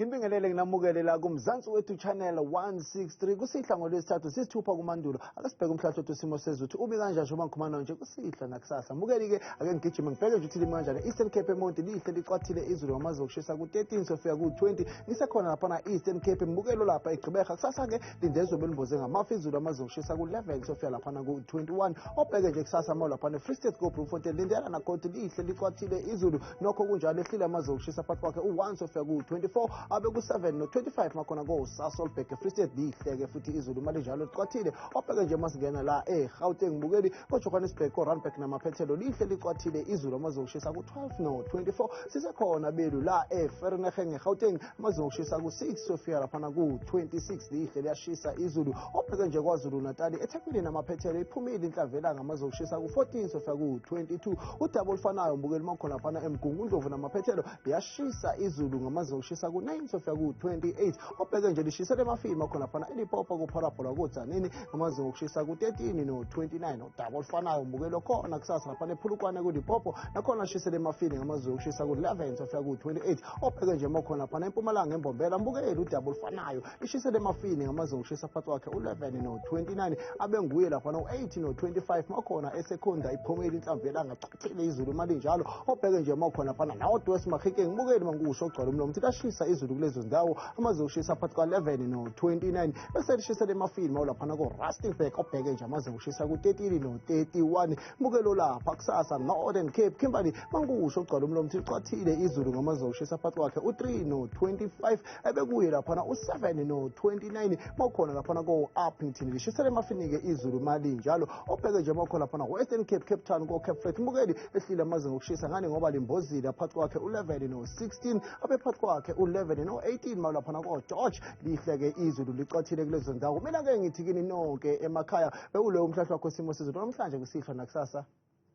Nginibingelele nginamukelela kumzansi wethu channel 163 kusihla ngolesithathu sisithupha kumandulo akasibheke Umhlahlo Wesimo Sezulu ube kanjani njengoba ngikhuluma nje kusihla nakusasa mukeli ke ake ngigijime ngibheke nje ukuthi limi kanjani Eastern Cape eMonti lihle liqwathile izulu ngamazi okushisa ku13 sofika ku20 ngisekhona lapha na Eastern Cape mbukelo lapha eGqeberha kusasa ke lindezwe belimboze ngamafi izulu amazi okushisa ku11 sofika lapha na ku21 obheke nje kusasa mawu lapha neFree State go Bloemfontein lindela na Koti lihle liqwathile izulu nokho kunjalo ehlile amazi okushisa phakathi kwakhe u1 sofika ku24 abe ku7 no25 makhona go Sasolburg Free State lihleke futhi izulu mali njalo liqwathile obheke nje masingena la eGauteng mbukeli koJohannesburg koRandburg namaphethelo lihle liqwathile izulu amazi okushisa ku12 no24 sisekhona belu la eVereeniging eGauteng amazi okushisa ku6 sofika lapha ku26 lihle liyashisa izulu obheke nje kwaZulu Natal eThekwini namaphethelo iphumile inhlavela amazi okushisa ku14 sofika ku22 udaba olufanayo mbukeli makhona lapha eMgungundlovu namaphethelo liyashisa izulu ngamazi okushisa ku9 sofika ku28 obheke nje lishisele emafini khona phana eLimpopo kuphalaphula koDzanini amazinga okushisa ku13 no29 udaba olufanayo mbukelo khona kusasa lapha ePhulukwane kuLimpopo nakhona shisele emafini ngamazinga okushisa ku11 sofika ku28 obheke nje makhona phana eMpumalanga eMbombela mbukeli udaba olufanayo lishisele emafini ngamazinga okushisa phakathi kwakhe u11 no29 abenguye lapha no8 no25 makhona eSekhonda iphumile inhlamvela ngachathile izulu mali njalo obheke nje makhona phana nawo West Mahikeng mbukeli mangisho ogcwala umlomo ukuthi lashisa izulu kulezo ndawo amaze ukushisa phakathi kwa11 no29 bese lishisele emafini mawu lapha koRustenburg obheke nje amaze ukushisa ku13 no31 mbukelo lapha kusasa Northern Cape Kimberley mangisho ogcwala umlomo ukuthi liqwathile izulu ngamaze ukushisa phakathi kwakhe u3 no25 ebekuye lapha u7 no29 makhona lapha koUppington lishisele emafini ke izulu mali njalo obheke nje makhona lapha Western Cape Cape Town koCape Flats mbukeli ehlile amaze ukushisa ngani ngoba limbozile phakathi kwakhe u11 no16 abe phakathi kwakhe u11 no18 mawu lapha koGeorge lihleke izulu liqwathile kulezo ndawo mina ke ngithi kini nonke emakhaya bekulo Umhlahlo Wesimo Sezulu namhlanje kusihla nakusasa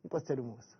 inkosi umusa.